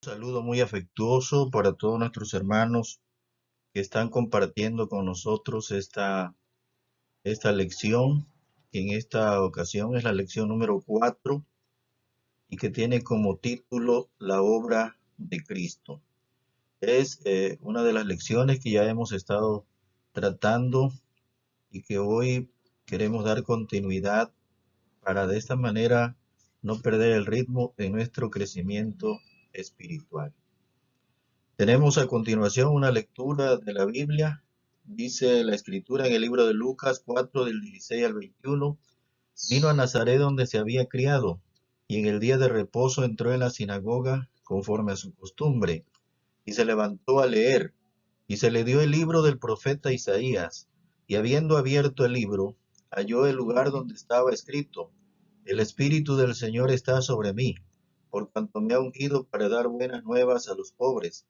Saludo muy afectuoso para todos nuestros hermanos que están compartiendo con nosotros esta lección, que en esta ocasión es la lección número 4 y que tiene como título La obra de Cristo. Es una de las lecciones que ya hemos estado tratando y que hoy queremos dar continuidad para de esta manera no perder el ritmo de nuestro crecimiento espiritual. Tenemos a continuación una lectura de la Biblia. Dice la escritura en el libro de Lucas 4 del 16 al 21. Vino a Nazaret donde se había criado, y en el día de reposo entró en la sinagoga conforme a su costumbre, y se levantó a leer, y se le dio el libro del profeta Isaías, y habiendo abierto el libro, halló el lugar donde estaba escrito: El Espíritu del Señor está sobre mí, por cuanto me ha ungido para dar buenas nuevas a los pobres.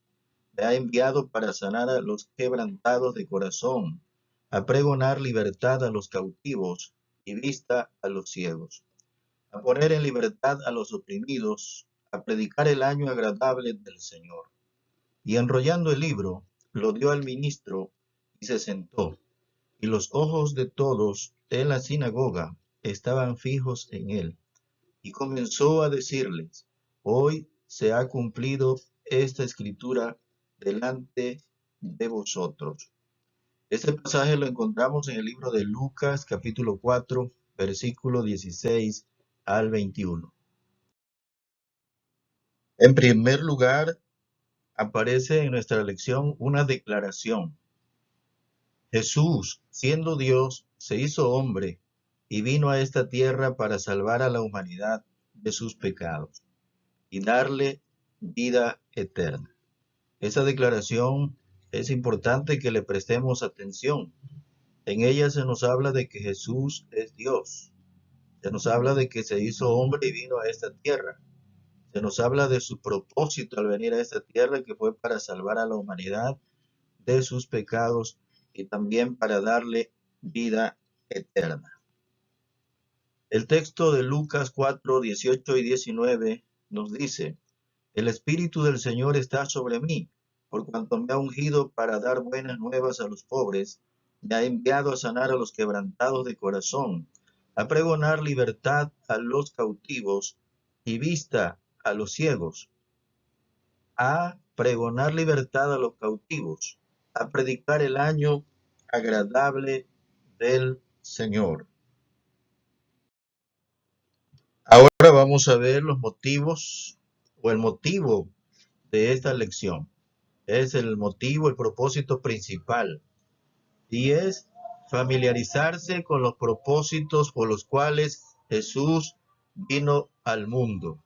Me ha enviado para sanar a los quebrantados de corazón, a pregonar libertad a los cautivos y vista a los ciegos, a poner en libertad a los oprimidos, a predicar el año agradable del Señor. Y enrollando el libro, lo dio al ministro y se sentó. Y los ojos de todos en la sinagoga estaban fijos en él. Y comenzó a decirles: Hoy se ha cumplido esta escritura delante de vosotros. Este pasaje lo encontramos en el libro de Lucas, capítulo 4, versículo 16 al 21. En primer lugar, aparece en nuestra lección una declaración. Jesús, siendo Dios, se hizo hombre y vino a esta tierra para salvar a la humanidad de sus pecados y darle vida eterna. Esa declaración es importante que le prestemos atención. En ella se nos habla de que Jesús es Dios. Se nos habla de que se hizo hombre y vino a esta tierra. Se nos habla de su propósito al venir a esta tierra, que fue para salvar a la humanidad de sus pecados y también para darle vida eterna. El texto de Lucas 4, 18 y 19 nos dice: El Espíritu del Señor está sobre mí, por cuanto me ha ungido para dar buenas nuevas a los pobres, me ha enviado a sanar a los quebrantados de corazón, a pregonar libertad a los cautivos y vista a los ciegos, a pregonar libertad a los cautivos, a predicar el año agradable del Señor. Ahora vamos a ver los motivos o el motivo de esta lección. Es el motivo, el propósito principal, y es familiarizarse con los propósitos por los cuales Jesús vino al mundo.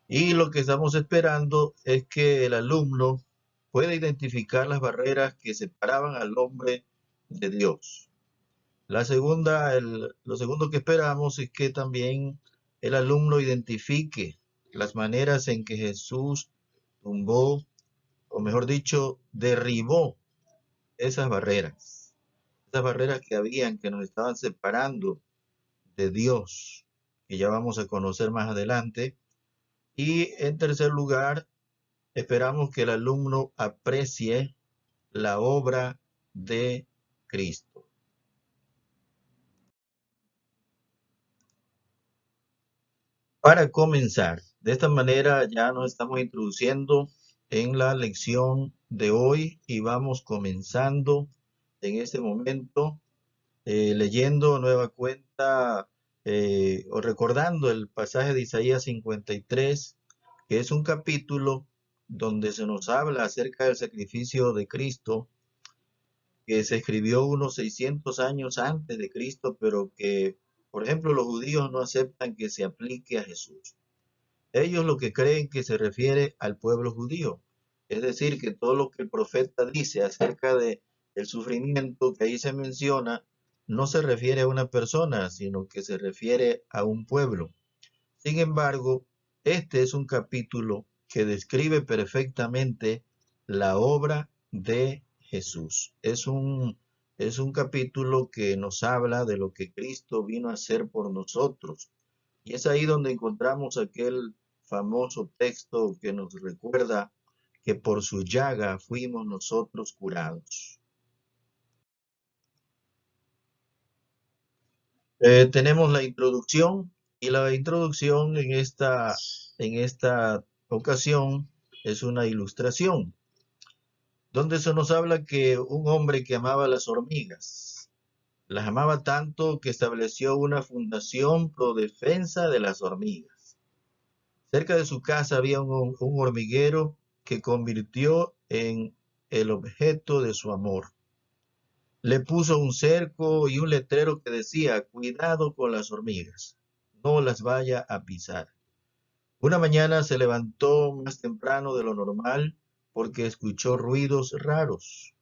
Y lo que estamos esperando es que el alumno pueda identificar las barreras que separaban al hombre de Dios. Lo segundo que esperamos es que también el alumno identifique las maneras en que Jesús tumbó, o mejor dicho, derribó esas barreras que habían, que nos estaban separando de Dios, que ya vamos a conocer más adelante. Y en tercer lugar, esperamos que el alumno aprecie la obra de Cristo. Para comenzar, de esta manera ya nos estamos introduciendo en la lección de hoy y vamos comenzando en este momento leyendo nueva cuenta o recordando el pasaje de Isaías 53, que es un capítulo donde se nos habla acerca del sacrificio de Cristo, que se escribió unos 600 años antes de Cristo, pero que, por ejemplo, los judíos no aceptan que se aplique a Jesús. Ellos lo que creen que se refiere al pueblo judío, es decir, que todo lo que el profeta dice acerca del sufrimiento que ahí se menciona, no se refiere a una persona, sino que se refiere a un pueblo. Sin embargo, este es un capítulo que describe perfectamente la obra de Jesús. Es un capítulo que nos habla de lo que Cristo vino a hacer por nosotros. Y es ahí donde encontramos aquel famoso texto que nos recuerda que por su llaga fuimos nosotros curados. Tenemos la introducción, y la introducción en esta ocasión es una ilustración, donde se nos habla que un hombre que amaba las hormigas, las amaba tanto que estableció una fundación pro defensa de las hormigas. Cerca de su casa había un hormiguero que convirtió en el objeto de su amor. Le puso un cerco y un letrero que decía: cuidado con las hormigas, no las vaya a pisar. Una mañana se levantó más temprano de lo normal porque escuchó ruidos raros.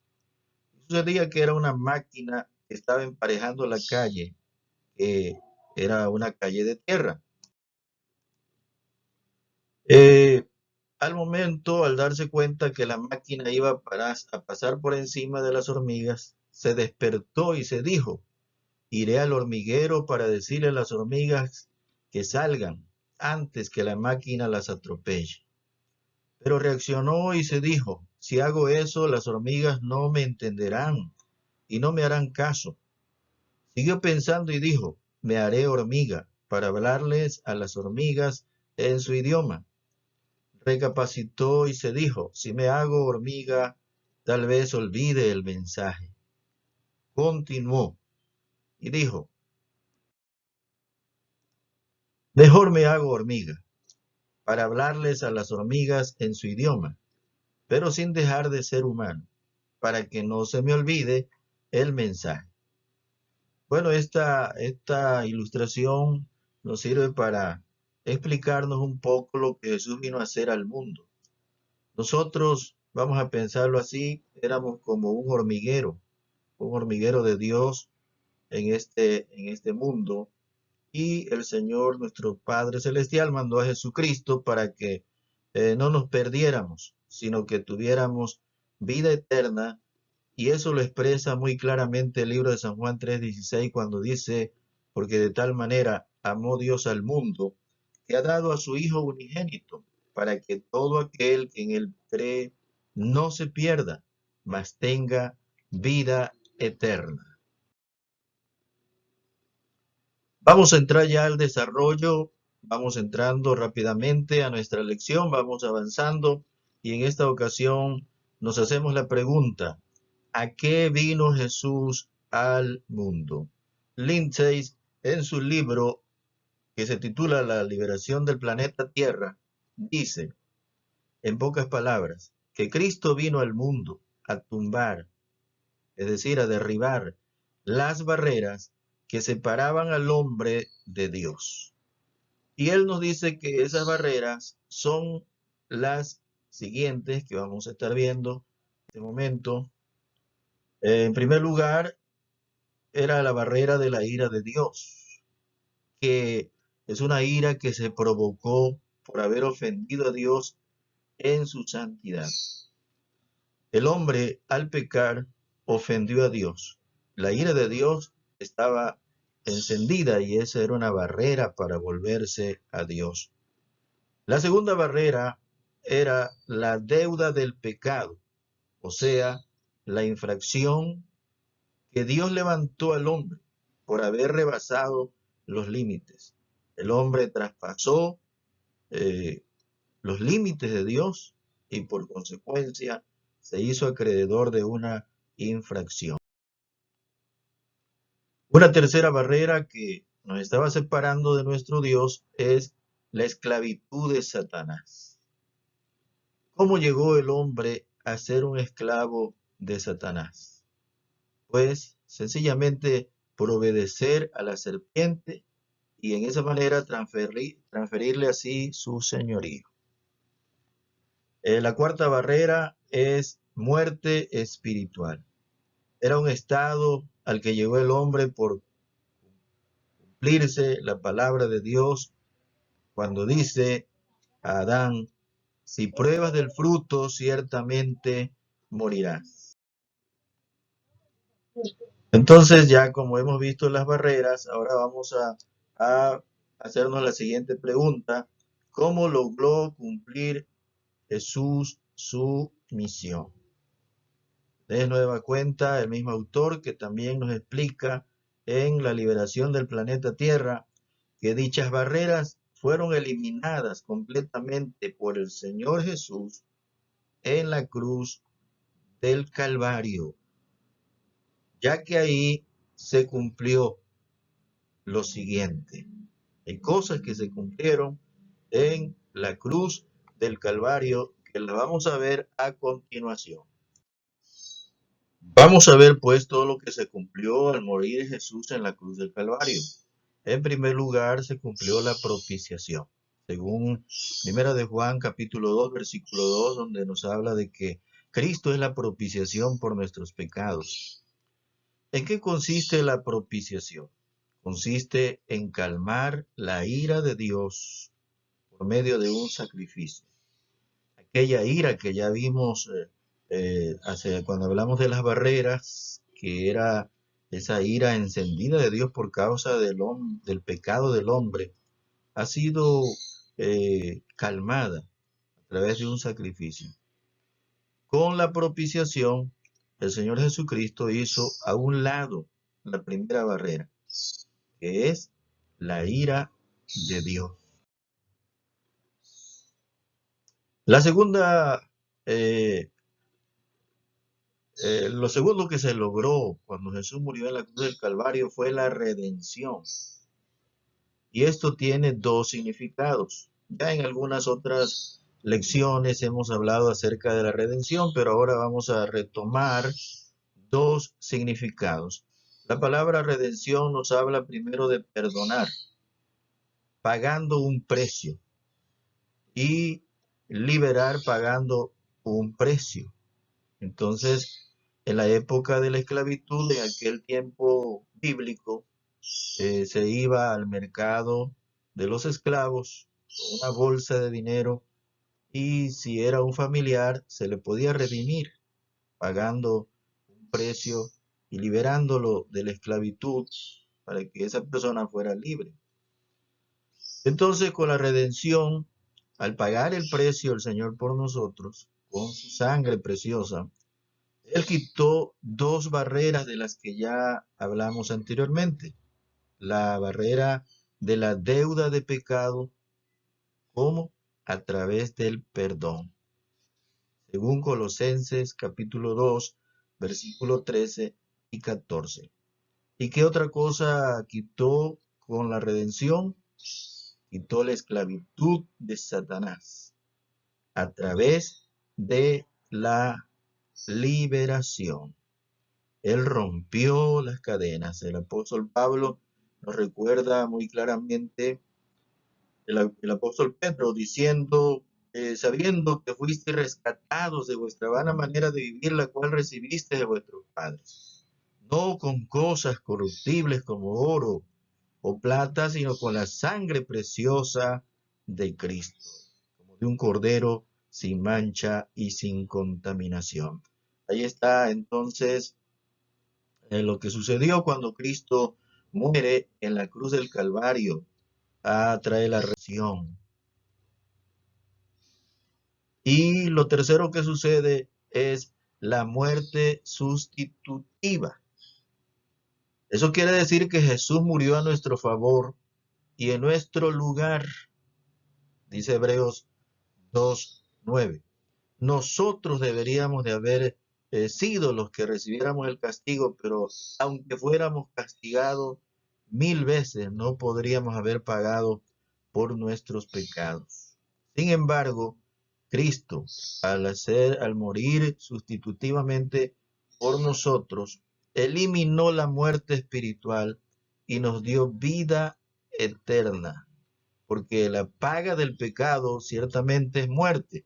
Sucedía que era una máquina que estaba emparejando la calle, que era una calle de tierra. Al momento, al darse cuenta que la máquina iba a pasar por encima de las hormigas, se despertó y se dijo: iré al hormiguero para decirle a las hormigas que salgan antes que la máquina las atropelle. Pero reaccionó y se dijo: si hago eso, las hormigas no me entenderán y no me harán caso. Siguió pensando y dijo: me haré hormiga para hablarles a las hormigas en su idioma. Recapacitó y se dijo: si me hago hormiga, tal vez olvide el mensaje. Continuó y dijo: mejor me hago hormiga para hablarles a las hormigas en su idioma, pero sin dejar de ser humano, para que no se me olvide el mensaje. Bueno, esta ilustración nos sirve para explicarnos un poco lo que Jesús vino a hacer al mundo. Nosotros, vamos a pensarlo así, éramos como un hormiguero de Dios en este mundo, y el Señor, nuestro Padre Celestial, mandó a Jesucristo para que no nos perdiéramos, sino que tuviéramos vida eterna. Y eso lo expresa muy claramente el libro de San Juan 3:16, cuando dice: porque de tal manera amó Dios al mundo, que ha dado a su Hijo unigénito, para que todo aquel que en él cree no se pierda, mas tenga vida eterna. Vamos a entrar ya al desarrollo, vamos entrando rápidamente a nuestra lección, vamos avanzando, y en esta ocasión nos hacemos la pregunta: ¿a qué vino Jesús al mundo? Lindsay, en su libro que se titula La liberación del planeta Tierra, dice, en pocas palabras, que Cristo vino al mundo a tumbar, es decir, a derribar las barreras que separaban al hombre de Dios. Y él nos dice que esas barreras son las siguientes que vamos a estar viendo en este momento. En primer lugar, era la barrera de la ira de Dios, que es una ira que se provocó por haber ofendido a Dios en su santidad. El hombre, al pecar, ofendió a Dios. La ira de Dios estaba encendida y esa era una barrera para volverse a Dios. La segunda barrera era la deuda del pecado, o sea, la infracción que Dios levantó al hombre por haber rebasado los límites. El hombre traspasó los límites de Dios y por consecuencia se hizo acreedor de una infracción. Una tercera barrera que nos estaba separando de nuestro Dios es la esclavitud de Satanás. ¿Cómo llegó el hombre a ser un esclavo de Satanás? Pues sencillamente por obedecer a la serpiente y en esa manera transferirle así su señorío. La cuarta barrera es muerte espiritual. Era un estado al que llegó el hombre por cumplirse la palabra de Dios cuando dice a Adán: si pruebas del fruto, ciertamente morirás. Entonces, ya como hemos visto las barreras, ahora vamos a hacernos la siguiente pregunta: cómo logró cumplir Jesús su misión. De nueva cuenta, el mismo autor que también nos explica en la liberación del planeta Tierra que dichas barreras fueron eliminadas completamente por el Señor Jesús en la cruz del Calvario, ya que ahí se cumplió lo siguiente. Hay cosas que se cumplieron en la cruz del Calvario que las vamos a ver a continuación. Vamos a ver pues todo lo que se cumplió al morir Jesús en la cruz del Calvario. En primer lugar, se cumplió la propiciación. Según Primera de Juan, capítulo 2, versículo 2, donde nos habla de que Cristo es la propiciación por nuestros pecados. ¿En qué consiste la propiciación? Consiste en calmar la ira de Dios por medio de un sacrificio. Aquella ira que ya vimos cuando hablamos de las barreras, que era esa ira encendida de Dios por causa del pecado del hombre, ha sido calmada a través de un sacrificio. Con la propiciación, el Señor Jesucristo hizo a un lado la primera barrera, que es la ira de Dios. La segunda, lo segundo que se logró cuando Jesús murió en la cruz del Calvario fue la redención. Y esto tiene dos significados. Ya en algunas otras lecciones hemos hablado acerca de la redención, pero ahora vamos a retomar dos significados. La palabra redención nos habla primero de perdonar, pagando un precio, y liberar pagando un precio. Entonces, en la época de la esclavitud, en aquel tiempo bíblico, se iba al mercado de los esclavos con una bolsa de dinero, y si era un familiar se le podía redimir pagando un precio y liberándolo de la esclavitud para que esa persona fuera libre. Entonces, con la redención, al pagar el precio el Señor por nosotros, con su sangre preciosa, Él quitó dos barreras de las que ya hablamos anteriormente. La barrera de la deuda de pecado, como a través del perdón. Según Colosenses capítulo 2, versículo 13 y 14. ¿Y qué otra cosa quitó con la redención? Quitó la esclavitud de Satanás a través de la liberación. Él rompió las cadenas. El apóstol Pablo nos recuerda muy claramente el apóstol Pedro diciendo, sabiendo que fuiste rescatados de vuestra vana manera de vivir, la cual recibiste de vuestros padres, no con cosas corruptibles como oro o plata, sino con la sangre preciosa de Cristo, como de un cordero sin mancha y sin contaminación. Ahí está entonces lo que sucedió cuando Cristo muere en la cruz del Calvario. Trae la redención. Y lo tercero que sucede es la muerte sustitutiva. Eso quiere decir que Jesús murió a nuestro favor y en nuestro lugar, dice Hebreos 2:9. Nosotros deberíamos de haber sido los que recibiéramos el castigo, pero aunque fuéramos castigados 1000 veces, no podríamos haber pagado por nuestros pecados. Sin embargo, Cristo, al morir sustitutivamente por nosotros, eliminó la muerte espiritual y nos dio vida eterna, porque la paga del pecado ciertamente es muerte.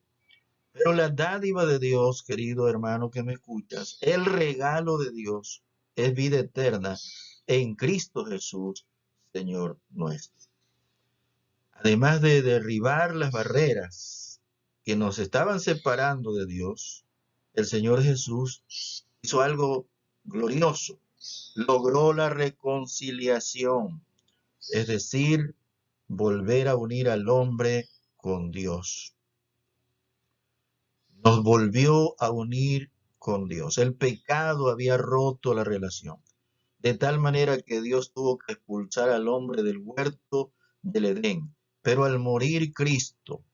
Pero la dádiva de Dios, querido hermano que me escuchas, el regalo de Dios es vida eterna en Cristo Jesús, Señor nuestro. Además de derribar las barreras que nos estaban separando de Dios, el Señor Jesús hizo algo glorioso. Logró la reconciliación, es decir, volver a unir al hombre con Dios. Nos volvió a unir con Dios. El pecado había roto la relación, de tal manera que Dios tuvo que expulsar al hombre del huerto del Edén. Pero al morir Cristo,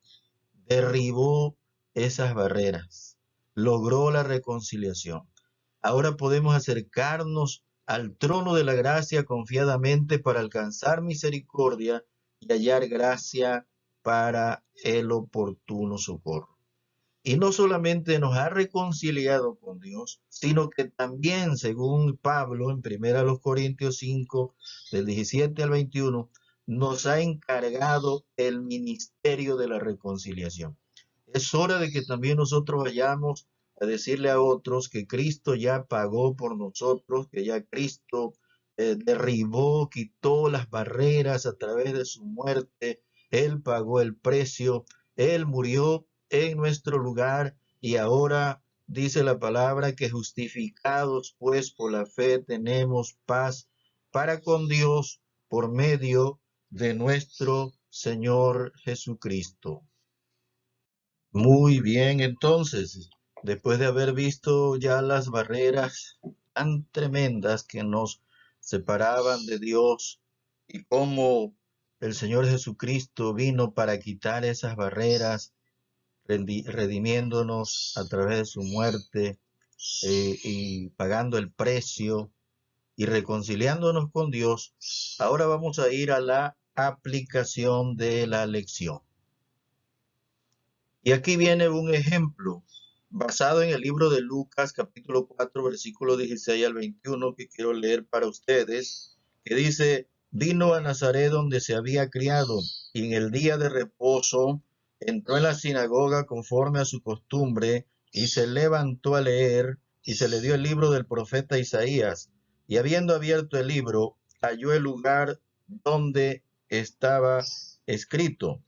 derribó esas barreras, logró la reconciliación. Ahora podemos acercarnos al trono de la gracia confiadamente para alcanzar misericordia y hallar gracia para el oportuno socorro. Y no solamente nos ha reconciliado con Dios, sino que también, según Pablo en 1 Corintios 5, del 17 al 21, nos ha encargado el ministerio de la reconciliación. Es hora de que también nosotros vayamos a decirle a otros que Cristo ya pagó por nosotros, que ya Cristo derribó, quitó las barreras a través de su muerte. Él pagó el precio, Él murió en nuestro lugar y ahora dice la palabra que justificados pues por la fe tenemos paz para con Dios por medio de nuestro Señor Jesucristo. Muy bien, entonces, después de haber visto ya las barreras tan tremendas que nos separaban de Dios y cómo el Señor Jesucristo vino para quitar esas barreras, redimiéndonos a través de su muerte y pagando el precio y reconciliándonos con Dios, ahora vamos a ir a la aplicación de la lección. Y aquí viene un ejemplo basado en el libro de Lucas, capítulo 4, versículo 16 al 21, que quiero leer para ustedes, que dice: vino a Nazaret donde se había criado, y en el día de reposo entró en la sinagoga conforme a su costumbre, y se levantó a leer, y se le dio el libro del profeta Isaías, y habiendo abierto el libro, halló el lugar donde estaba escrito: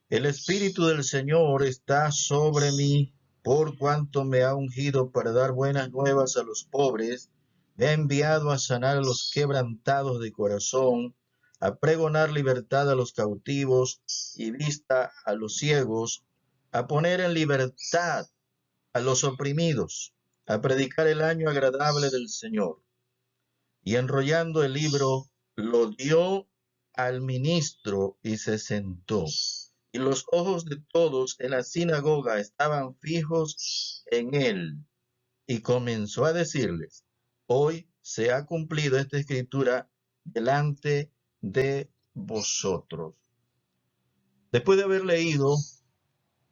el Espíritu del Señor está sobre mí, por cuanto me ha ungido para dar buenas nuevas a los pobres, me ha enviado a sanar a los quebrantados de corazón, a pregonar libertad a los cautivos y vista a los ciegos, a poner en libertad a los oprimidos, a predicar el año agradable del Señor. Y enrollando el libro, lo dio al ministro y se sentó. Y los ojos de todos en la sinagoga estaban fijos en él. Y comenzó a decirles: hoy se ha cumplido esta escritura delante de vosotros. Después de haber leído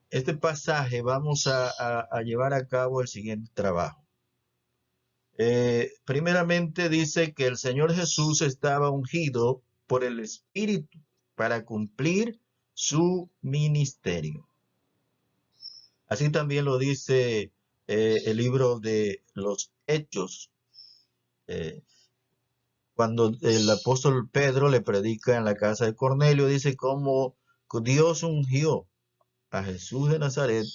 este pasaje, vamos a llevar a cabo el siguiente trabajo. Primeramente dice que el Señor Jesús estaba ungido por el Espíritu para cumplir su ministerio. Así también lo dice el libro de los Hechos, cuando el apóstol Pedro le predica en la casa de Cornelio, dice cómo Dios ungió a Jesús de Nazaret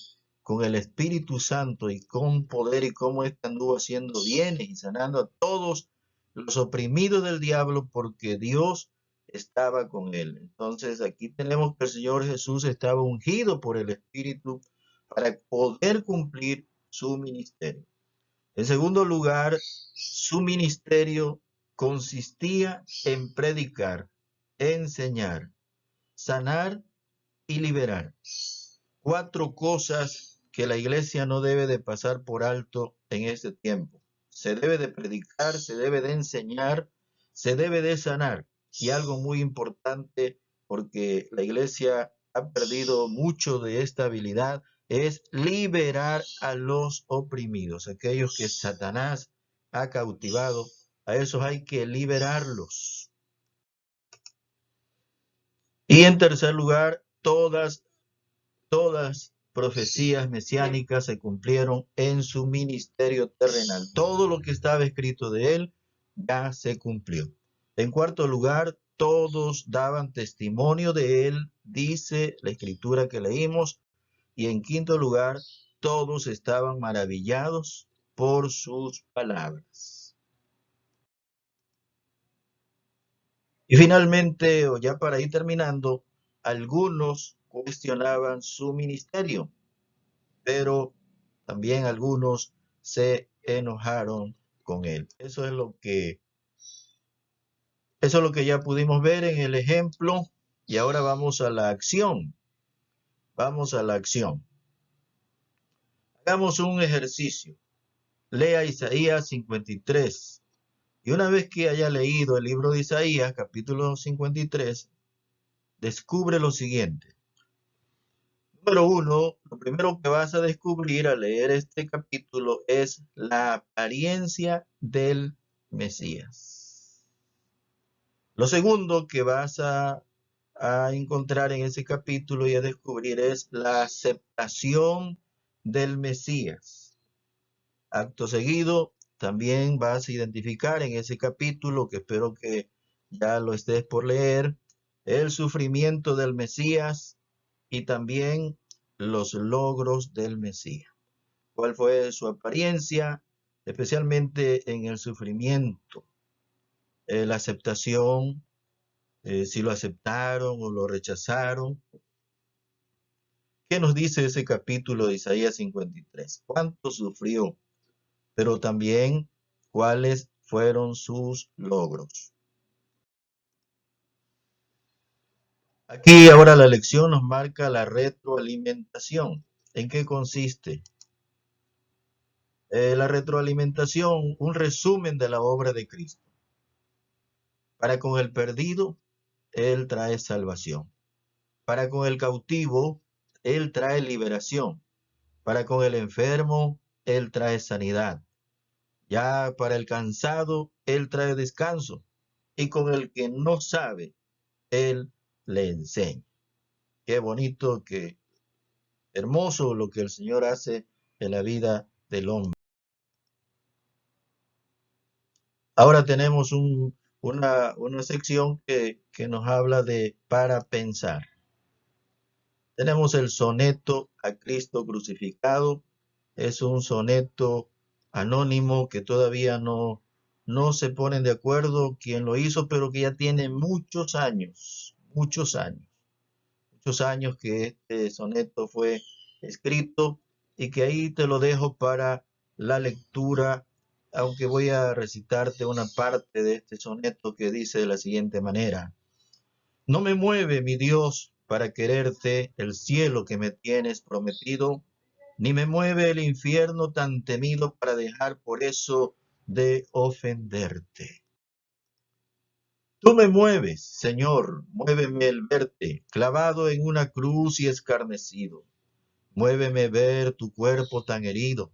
con el Espíritu Santo y con poder, y cómo éste anduvo haciendo bienes y sanando a todos los oprimidos del diablo, porque Dios estaba con él. Entonces aquí tenemos que el Señor Jesús estaba ungido por el Espíritu para poder cumplir su ministerio. En segundo lugar, su ministerio consistía en predicar, enseñar, sanar y liberar. 4 cosas que la iglesia no debe de pasar por alto en este tiempo. Se debe de predicar, se debe de enseñar, se debe de sanar. Y algo muy importante, porque la iglesia ha perdido mucho de esta habilidad, es liberar a los oprimidos, aquellos que Satanás ha cautivado. A esos hay que liberarlos. Y en tercer lugar, todas profecías mesiánicas se cumplieron en su ministerio terrenal. Todo lo que estaba escrito de él ya se cumplió. En cuarto lugar, todos daban testimonio de él, dice la escritura que leímos. Y en quinto lugar, todos estaban maravillados por sus palabras. Y finalmente, o ya para ir terminando, algunos cuestionaban su ministerio, pero también algunos se enojaron con él. Eso es lo que ya pudimos ver en el ejemplo, y ahora vamos a la acción. Vamos a la acción. Hagamos un ejercicio. Lea Isaías 53. Y una vez que haya leído el libro de Isaías, capítulo 53, descubre lo siguiente. Número uno, lo primero que vas a descubrir al leer este capítulo es la apariencia del Mesías. Lo segundo que vas a encontrar en ese capítulo y a descubrir es la aceptación del Mesías. Acto seguido, también vas a identificar en ese capítulo, que espero que ya lo estés por leer, el sufrimiento del Mesías y también los logros del Mesías. ¿Cuál fue su apariencia? Especialmente en el sufrimiento, la aceptación, si lo aceptaron o lo rechazaron. ¿Qué nos dice ese capítulo de Isaías 53? ¿Cuánto sufrió? Pero también cuáles fueron sus logros. Aquí ahora la lección nos marca la retroalimentación. ¿En qué consiste? La retroalimentación, un resumen de la obra de Cristo. Para con el perdido, Él trae salvación. Para con el cautivo, Él trae liberación. Para con el enfermo, Él trae sanidad. Ya para el cansado, Él trae descanso. Y con el que no sabe, Él le enseña. Qué bonito, qué hermoso lo que el Señor hace en la vida del hombre. Ahora tenemos una sección que nos habla de para pensar. Tenemos el soneto a Cristo crucificado. Es un soneto anónimo que todavía no se ponen de acuerdo quién lo hizo, pero que ya tiene muchos años que este soneto fue escrito, y que ahí te lo dejo para la lectura, aunque voy a recitarte una parte de este soneto que dice de la siguiente manera. No me mueve, mi Dios, para quererte el cielo que me tienes prometido, ni me mueve el infierno tan temido para dejar por eso de ofenderte. Tú me mueves, Señor, muéveme el verte, clavado en una cruz y escarnecido. Muéveme ver tu cuerpo tan herido,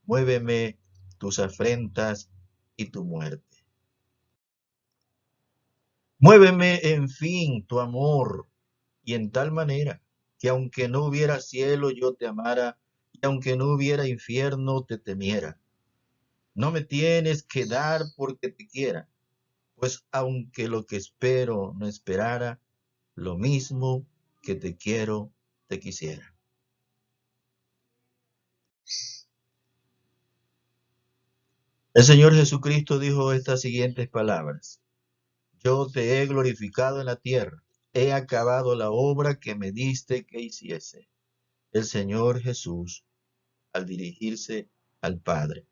muéveme tus afrentas y tu muerte. Muéveme, en fin, tu amor, y en tal manera que aunque no hubiera cielo yo te amara, y aunque no hubiera infierno te temiera. No me tienes que dar porque te quiera, pues aunque lo que espero no esperara, lo mismo que te quiero te quisiera. El Señor Jesucristo dijo estas siguientes palabras. Yo te he glorificado en la tierra, he acabado la obra que me diste que hiciese. El Señor Jesús, al dirigirse al Padre,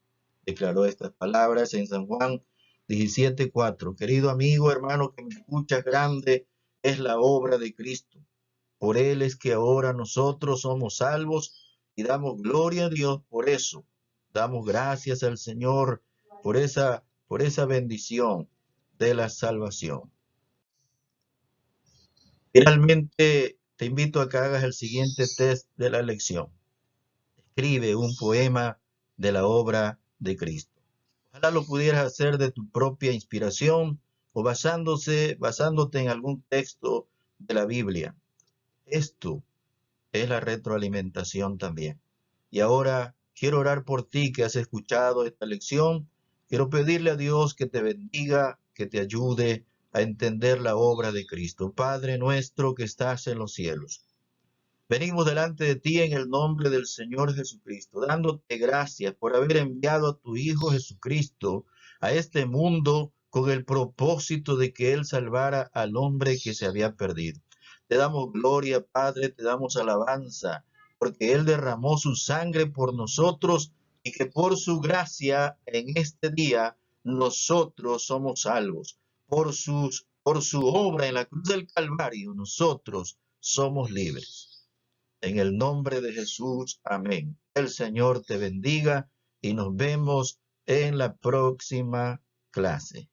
declaró estas palabras en San Juan 17:4. Querido amigo, hermano que me escuchas, grande es la obra de Cristo. Por Él es que ahora nosotros somos salvos y damos gloria a Dios por eso. Damos gracias al Señor por esa bendición de la salvación. Finalmente, te invito a que hagas el siguiente test de la lección. Escribe un poema de la obra de Cristo. Ojalá lo pudieras hacer de tu propia inspiración o basándote en algún texto de la Biblia. Esto es la retroalimentación también. Y ahora quiero orar por ti que has escuchado esta lección. Quiero pedirle a Dios que te bendiga, que te ayude a entender la obra de Cristo. Padre nuestro que estás en los cielos, venimos delante de ti en el nombre del Señor Jesucristo, dándote gracias por haber enviado a tu Hijo Jesucristo a este mundo con el propósito de que Él salvara al hombre que se había perdido. Te damos gloria, Padre, te damos alabanza, porque Él derramó su sangre por nosotros y que por su gracia en este día nosotros somos salvos. Por su obra en la cruz del Calvario, nosotros somos libres. En el nombre de Jesús, amén. El Señor te bendiga y nos vemos en la próxima clase.